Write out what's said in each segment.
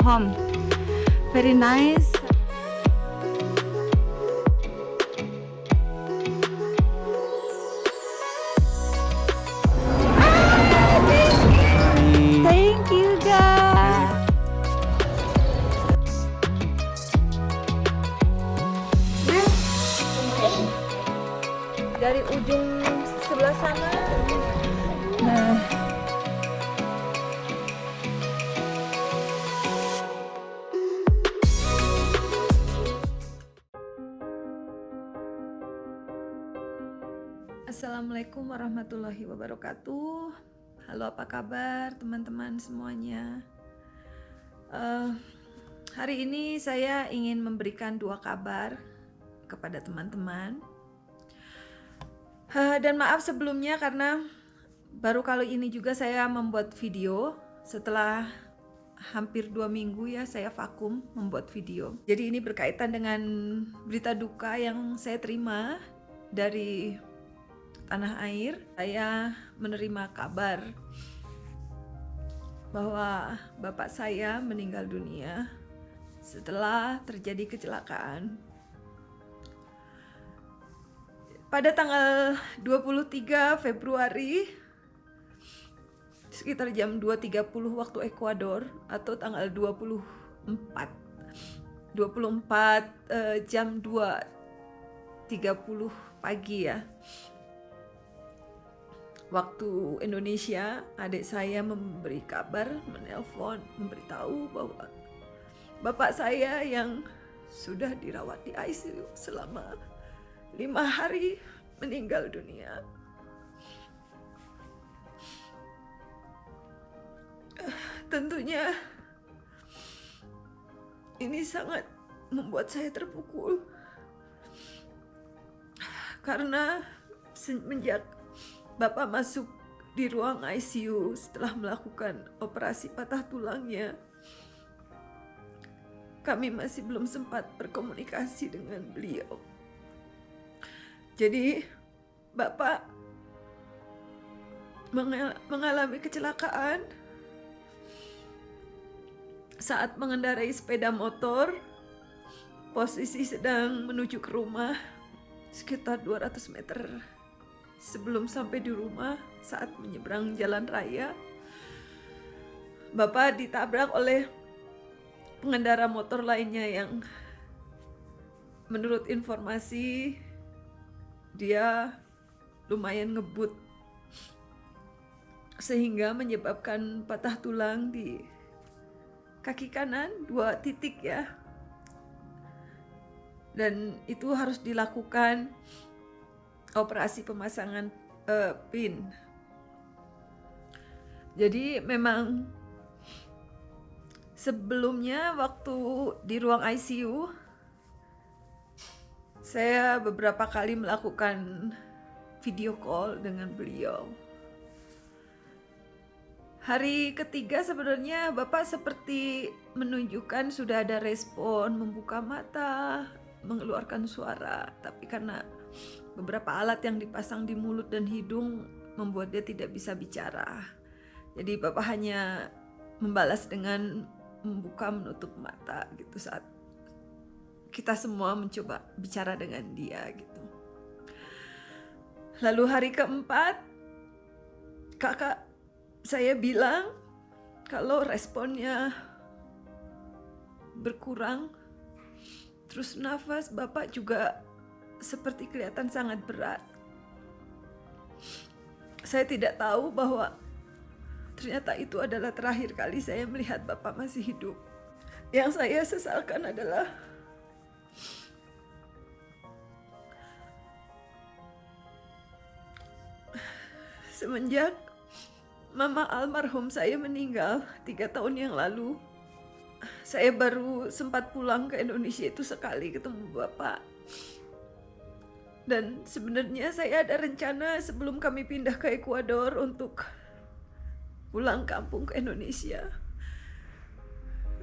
home. Very nice. Thank you guys. Dari ujung sebelah sana. Nah, Assalamualaikum warahmatullahi wabarakatuh. Halo, apa kabar teman-teman semuanya? Hari ini saya ingin memberikan dua kabar kepada teman-teman. Dan maaf sebelumnya karena baru kali ini juga saya membuat video setelah hampir 2 minggu ya saya vakum membuat video. Jadi ini berkaitan dengan berita duka yang saya terima dari tanah air. Saya menerima kabar bahwa bapak saya meninggal dunia setelah terjadi kecelakaan pada tanggal 23 Februari sekitar jam 2.30 waktu Ekuador, atau tanggal 24 jam 2.30 pagi ya waktu Indonesia. Adik saya memberi kabar, menelpon, memberitahu bahwa bapak saya yang sudah dirawat di ICU selama 5 hari meninggal dunia. Tentunya ini sangat membuat saya terpukul karena semenjak bapak masuk di ruang ICU setelah melakukan operasi patah tulangnya, kami masih belum sempat berkomunikasi dengan beliau. Jadi bapak mengalami kecelakaan saat mengendarai sepeda motor, posisi sedang menuju ke rumah sekitar 200 meter sebelum sampai di rumah. Saat menyeberang jalan raya, bapak ditabrak oleh pengendara motor lainnya yang menurut informasi dia lumayan ngebut sehingga menyebabkan patah tulang di kaki kanan 2 titik ya, dan itu harus dilakukan operasi pemasangan pin. Jadi memang sebelumnya waktu di ruang ICU saya beberapa kali melakukan video call dengan beliau. Hari ketiga sebenarnya bapak seperti menunjukkan sudah ada respon, membuka mata, mengeluarkan suara, tapi karena beberapa alat yang dipasang di mulut dan hidung membuat dia tidak bisa bicara. Jadi bapak hanya membalas dengan membuka menutup mata gitu saat kita semua mencoba bicara dengan dia gitu. Lalu hari keempat, kakak saya bilang kalau responnya berkurang, terus nafas bapak juga seperti kelihatan sangat berat. Saya tidak tahu bahwa ternyata itu adalah terakhir kali saya melihat bapak masih hidup. Yang saya sesalkan adalah semenjak mama almarhum saya meninggal 3 tahun yang lalu, saya baru sempat pulang ke Indonesia itu sekali ketemu bapak. Dan sebenarnya saya ada rencana sebelum kami pindah ke Ekuador untuk pulang kampung ke Indonesia.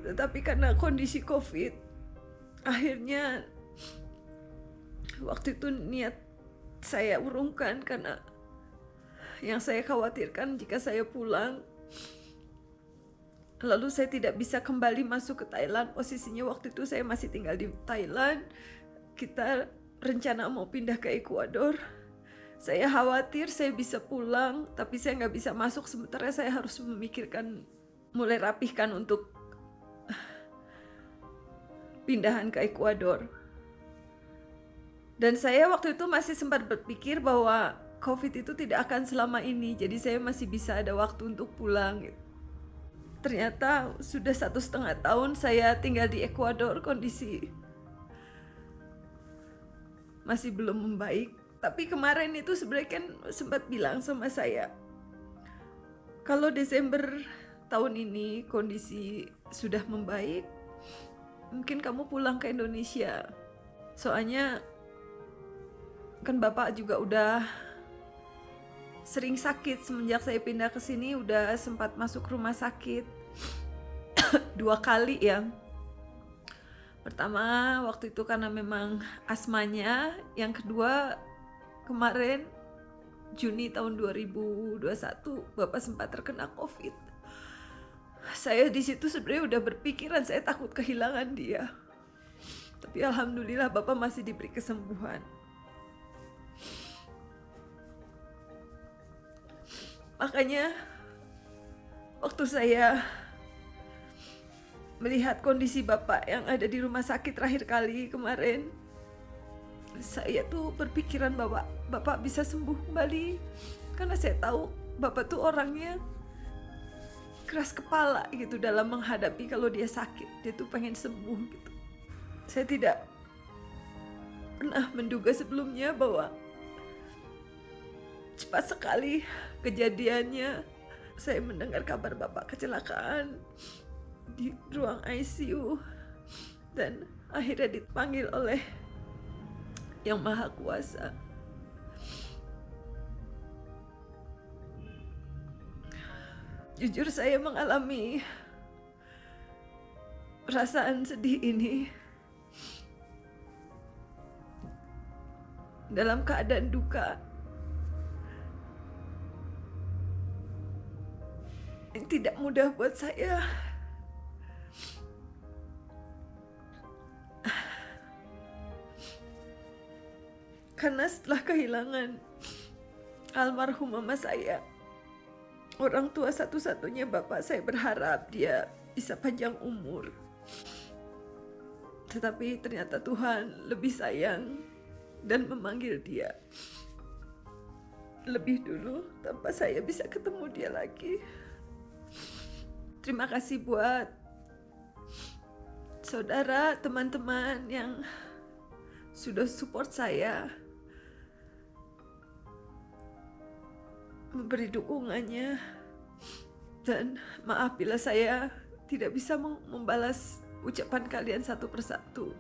Tetapi karena kondisi COVID, akhirnya waktu itu niat saya urungkan karena yang saya khawatirkan jika saya pulang Lalu saya tidak bisa kembali masuk ke Thailand. Posisinya waktu itu saya masih tinggal di Thailand. Kita rencana mau pindah ke Ekuador. Saya khawatir saya bisa pulang, tapi saya nggak bisa masuk. Sementara saya harus memikirkan, mulai rapihkan untuk pindahan ke Ekuador. Dan saya waktu itu masih sempat berpikir bahwa COVID itu tidak akan selama ini. Jadi saya masih bisa ada waktu untuk pulang gitu. Ternyata sudah 1,5 tahun saya tinggal di Ekuador, kondisi masih belum membaik. Tapi kemarin itu sebenarnya kan sempat bilang sama saya, kalau Desember tahun ini kondisi sudah membaik, mungkin kamu pulang ke Indonesia. Soalnya kan Bapak juga udah sering sakit semenjak saya pindah ke sini, udah sempat masuk rumah sakit 2 kali ya. Pertama waktu itu karena memang asmanya, yang kedua kemarin Juni tahun 2021 Bapak sempat terkena COVID. Saya di situ sebenarnya udah berpikiran saya takut kehilangan dia. Tapi alhamdulillah Bapak masih diberi kesembuhan. Makanya waktu saya melihat kondisi Bapak yang ada di rumah sakit terakhir kali kemarin, saya tuh berpikiran bahwa Bapak bisa sembuh kembali. Karena saya tahu Bapak tuh orangnya keras kepala gitu dalam menghadapi kalau dia sakit. Dia tuh pengen sembuh gitu. Saya tidak pernah menduga sebelumnya bahwa cepat sekali kejadiannya. Saya mendengar kabar Bapak kecelakaan di ruang ICU dan akhirnya dipanggil oleh Yang Maha Kuasa. Jujur saya mengalami perasaan sedih ini dalam keadaan duka. Ini tidak mudah buat saya. Karena setelah kehilangan almarhum mama saya, orang tua satu-satunya Bapak, saya berharap dia bisa panjang umur. Tetapi ternyata Tuhan lebih sayang dan memanggil dia lebih dulu tanpa saya bisa ketemu dia lagi. Terima kasih buat saudara, teman-teman yang sudah support saya, memberi dukungannya. Dan maaf bila saya tidak bisa membalas ucapan kalian satu persatu.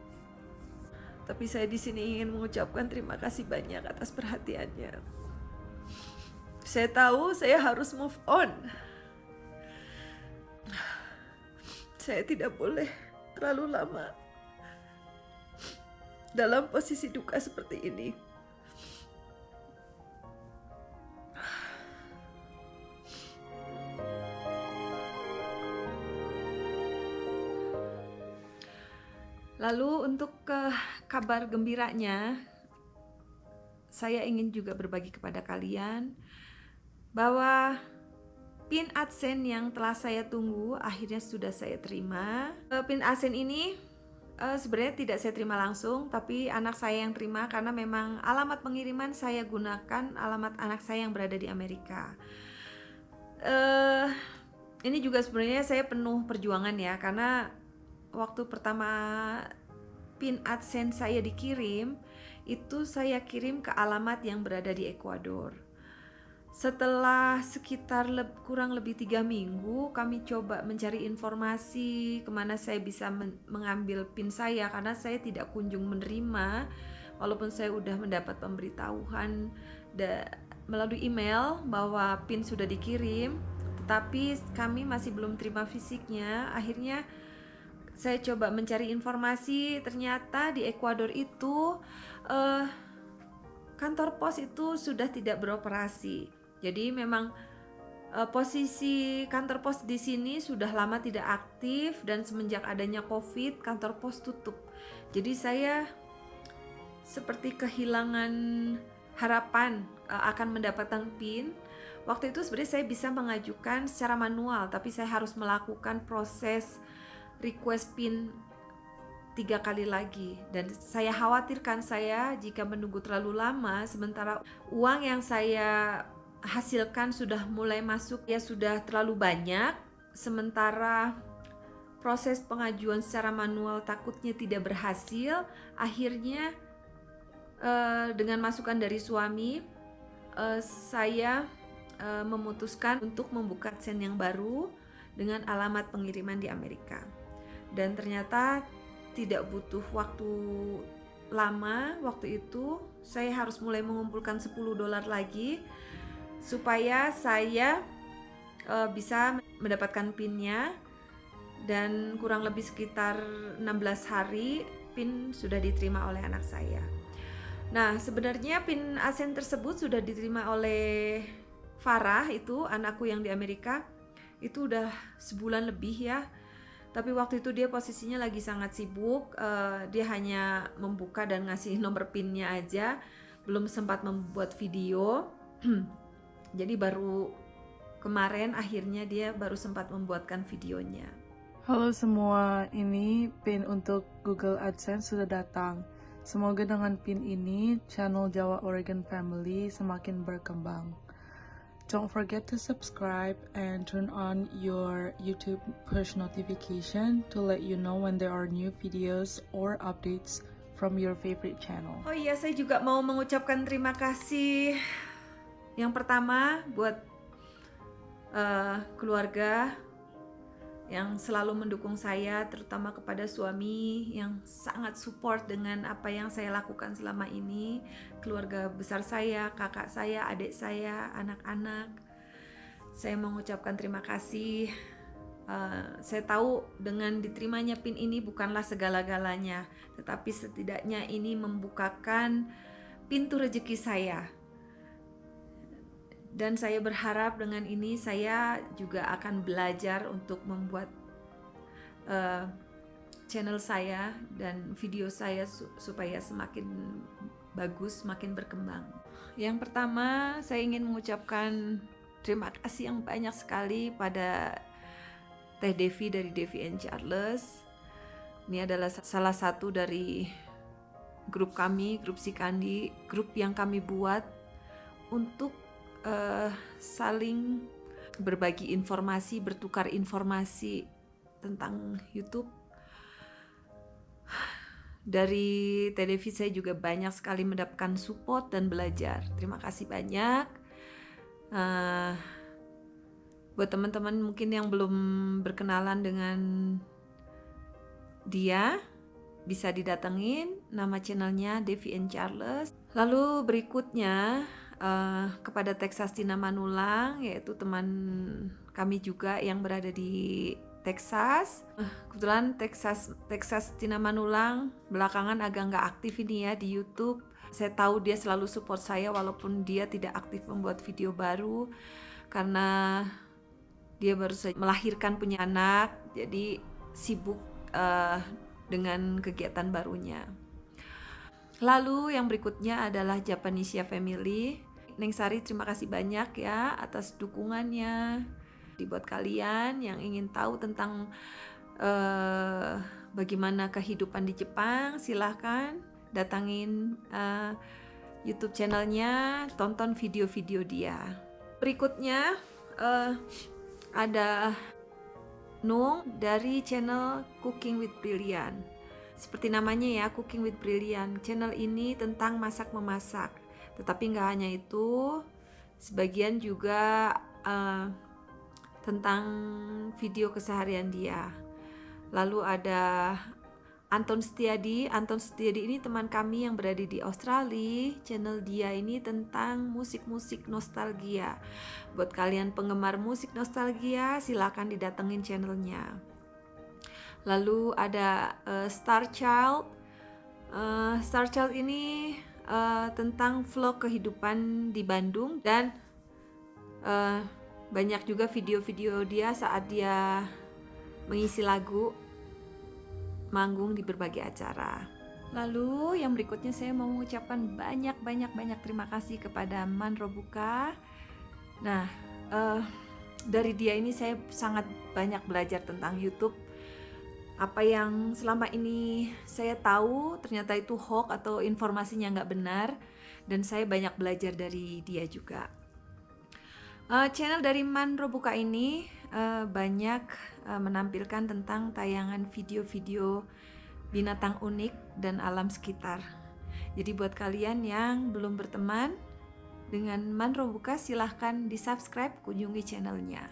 Tapi saya di sini ingin mengucapkan terima kasih banyak atas perhatiannya. Saya tahu saya harus move on. Saya tidak boleh terlalu lama dalam posisi duka seperti ini. Lalu untuk kabar gembiranya, saya ingin juga berbagi kepada kalian bahwa PIN AdSense yang telah saya tunggu akhirnya sudah saya terima. PIN AdSense ini sebenarnya tidak saya terima langsung, tapi anak saya yang terima karena memang alamat pengiriman saya gunakan alamat anak saya yang berada di Amerika. Ini juga sebenarnya saya penuh perjuangan ya, karena waktu pertama PIN AdSense saya dikirim, itu saya kirim ke alamat yang berada di Ekuador. Setelah sekitar kurang lebih 3 minggu, kami coba mencari informasi kemana saya bisa mengambil PIN saya, karena saya tidak kunjung menerima, walaupun saya sudah mendapat pemberitahuan melalui email bahwa PIN sudah dikirim, tetapi kami masih belum terima fisiknya. Akhirnya saya coba mencari informasi, ternyata di Ekuador itu kantor pos itu sudah tidak beroperasi. Jadi memang Posisi kantor pos di sini sudah lama tidak aktif dan semenjak adanya COVID, kantor pos tutup. Jadi saya seperti kehilangan harapan akan mendapatkan PIN. Waktu itu sebenarnya saya bisa mengajukan secara manual, tapi saya harus melakukan proses request PIN 3 kali lagi, dan saya khawatirkan saya jika menunggu terlalu lama sementara uang yang saya hasilkan sudah mulai masuk ya sudah terlalu banyak, sementara proses pengajuan secara manual takutnya tidak berhasil. Akhirnya dengan masukan dari suami, saya memutuskan untuk membuka AdSense yang baru dengan alamat pengiriman di Amerika. Dan ternyata tidak butuh waktu lama. Waktu itu saya harus mulai mengumpulkan $10 lagi supaya saya bisa mendapatkan PIN-nya, dan kurang lebih sekitar 16 hari PIN sudah diterima oleh anak saya. Nah, sebenarnya PIN AdSense tersebut sudah diterima oleh Farah, itu anakku yang di Amerika, itu udah sebulan lebih ya. Tapi waktu itu dia posisinya lagi sangat sibuk, dia hanya membuka dan ngasih nomor PIN-nya aja, belum sempat membuat video. Jadi baru kemarin akhirnya dia baru sempat membuatkan videonya. Halo semua, ini PIN untuk Google AdSense sudah datang. Semoga dengan PIN ini, channel Jawa Oregon Family semakin berkembang. Don't forget to subscribe and turn on your YouTube push notification to let you know when there are new videos or updates from your favorite channel. Oh iya, saya juga mau mengucapkan terima kasih yang pertama buat keluarga yang selalu mendukung saya, terutama kepada suami yang sangat support dengan apa yang saya lakukan selama ini, keluarga besar saya, kakak saya, adik saya, anak-anak. Saya mengucapkan terima kasih. Saya tahu dengan diterimanya PIN ini bukanlah segala-galanya, tetapi setidaknya ini membukakan pintu rezeki saya. Dan saya berharap dengan ini saya juga akan belajar untuk membuat channel saya dan video saya supaya semakin bagus, semakin berkembang. Yang pertama, saya ingin mengucapkan terima kasih yang banyak sekali pada Teh Devi dari Devi and Charles. Ini adalah salah satu dari grup kami, grup Sikandi, grup yang kami buat untuk saling berbagi informasi, bertukar informasi tentang YouTube. Dari TV saya juga banyak sekali mendapatkan support dan belajar. Terima kasih banyak. Buat teman-teman mungkin yang belum berkenalan dengan dia, bisa didatengin, nama channelnya Devi and Charles. Lalu berikutnya kepada Texas Tina Manulang, yaitu teman kami juga yang berada di Texas. Kebetulan Texas Tina Manulang belakangan agak nggak aktif ini ya di YouTube. Saya tahu dia selalu support saya walaupun dia tidak aktif membuat video baru karena dia baru saja melahirkan punya anak, jadi sibuk dengan kegiatan barunya. Lalu yang berikutnya adalah Japanesia Family. Neng Sari, terima kasih banyak ya atas dukungannya. Buat kalian yang ingin tahu tentang bagaimana kehidupan di Jepang, silahkan datangin YouTube channelnya, tonton video-video dia. Berikutnya ada Nung dari channel Cooking with Brilliant. Seperti namanya ya, Cooking with Brilliant. Channel ini tentang masak-memasak. Tetapi nggak hanya itu, sebagian juga tentang video keseharian dia. Lalu ada Anton Setiadi. Anton Setiadi ini teman kami yang berada di Australia. Channel dia ini tentang musik-musik nostalgia. Buat kalian penggemar musik nostalgia, silakan didatengin channelnya. Lalu ada Star Child. Star Child ini tentang vlog kehidupan di Bandung dan banyak juga video-video dia saat dia mengisi lagu, manggung di berbagai acara. Lalu yang berikutnya saya mau mengucapkan banyak terima kasih kepada Man Robuka. Nah, dari dia ini saya sangat banyak belajar tentang YouTube. Apa yang selama ini saya tahu ternyata itu hoax atau informasinya nggak benar, dan saya banyak belajar dari dia juga. Channel dari Man Robuka ini banyak menampilkan tentang tayangan video-video binatang unik dan alam sekitar. Jadi buat kalian yang belum berteman dengan Man Robuka, silahkan di subscribe, kunjungi channelnya.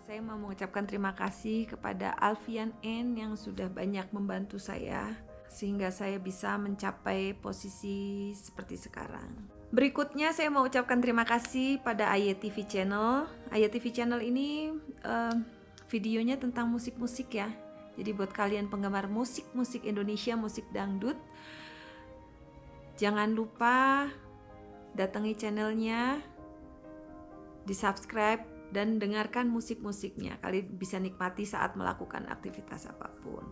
Saya mau mengucapkan terima kasih kepada Alfian N yang sudah banyak membantu saya sehingga saya bisa mencapai posisi seperti sekarang. Berikutnya saya mau ucapkan terima kasih pada AYTV Channel. AYTV Channel ini videonya tentang musik-musik ya. Jadi buat kalian penggemar musik Indonesia, musik dangdut, jangan lupa datangi channelnya, di subscribe dan dengarkan musik-musiknya. Kalian bisa nikmati saat melakukan aktivitas apapun.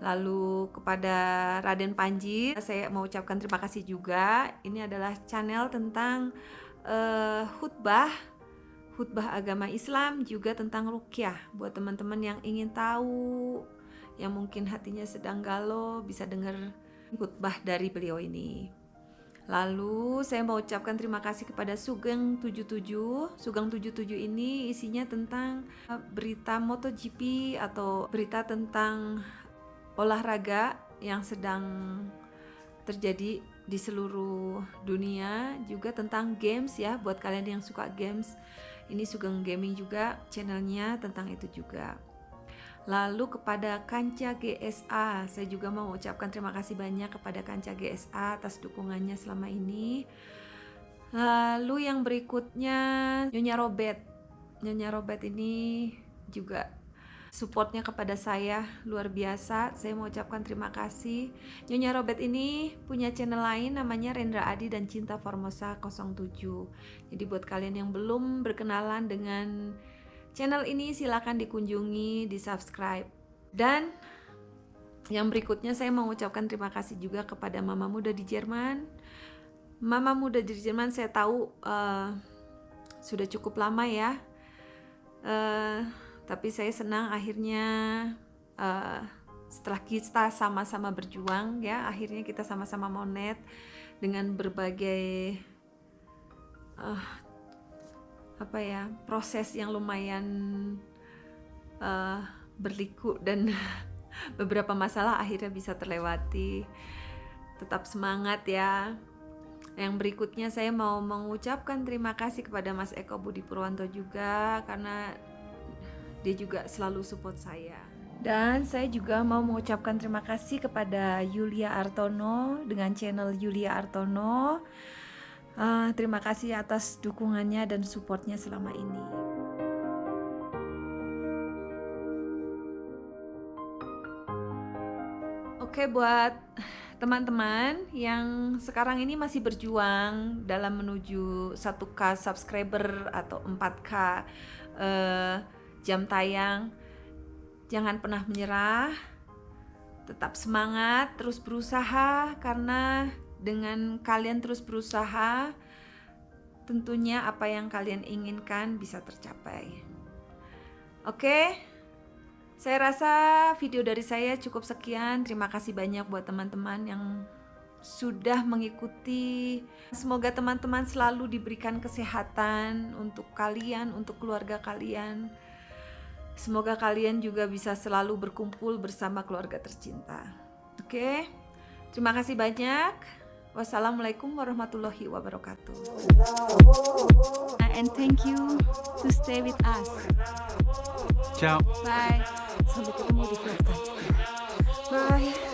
Lalu kepada Raden Panji, saya mau ucapkan terima kasih juga. Ini adalah channel tentang khutbah agama Islam, juga tentang ruqyah. Buat teman-teman yang ingin tahu, yang mungkin hatinya sedang galau, bisa dengar khutbah dari beliau ini. Lalu saya mau ucapkan terima kasih kepada Sugeng 77. Sugeng 77 ini isinya tentang berita MotoGP atau berita tentang olahraga yang sedang terjadi di seluruh dunia, juga tentang games ya, buat kalian yang suka games. Ini Sugeng Gaming juga channelnya tentang itu juga. Lalu kepada Kanca GSA, saya juga mau ucapkan terima kasih banyak kepada Kanca GSA atas dukungannya selama ini. Lalu yang berikutnya Nyonya Robert. Nyonya Robert ini juga supportnya kepada saya luar biasa. Saya mau ucapkan terima kasih. Nyonya Robert ini punya channel lain namanya Rendra Adi dan Cinta Formosa 07. Jadi buat kalian yang belum berkenalan dengan channel ini, silakan dikunjungi, di subscribe. Dan yang berikutnya saya mau ucapkan terima kasih juga kepada Mama Muda di Jerman. Mama Muda di Jerman saya tahu sudah cukup lama ya. Tapi saya senang akhirnya setelah kita sama-sama berjuang ya, akhirnya kita sama-sama monet dengan berbagai proses yang lumayan berliku dan beberapa masalah akhirnya bisa terlewati. Tetap semangat ya. Yang berikutnya saya mau mengucapkan terima kasih kepada Mas Eko Budi Purwanto juga, karena dia juga selalu support saya. Dan saya juga mau mengucapkan terima kasih kepada Yulia Artono dengan channel Yulia Artono. Terima kasih atas dukungannya dan supportnya selama ini. Oke, buat teman-teman yang sekarang ini masih berjuang dalam menuju 1K subscriber atau 4K jam tayang, jangan pernah menyerah, tetap semangat, terus berusaha, karena dengan kalian terus berusaha, tentunya apa yang kalian inginkan bisa tercapai. Oke, saya rasa video dari saya cukup sekian. Terima kasih banyak buat teman-teman yang sudah mengikuti. Semoga teman-teman selalu diberikan kesehatan untuk kalian, untuk keluarga kalian. Semoga kalian juga bisa selalu berkumpul bersama keluarga tercinta. Oke, terima kasih banyak. Wassalamualaikum warahmatullahi wabarakatuh. And thank you to stay with us. Ciao. Bye. Sampai ketemu di vlog selanjutnya. Bye.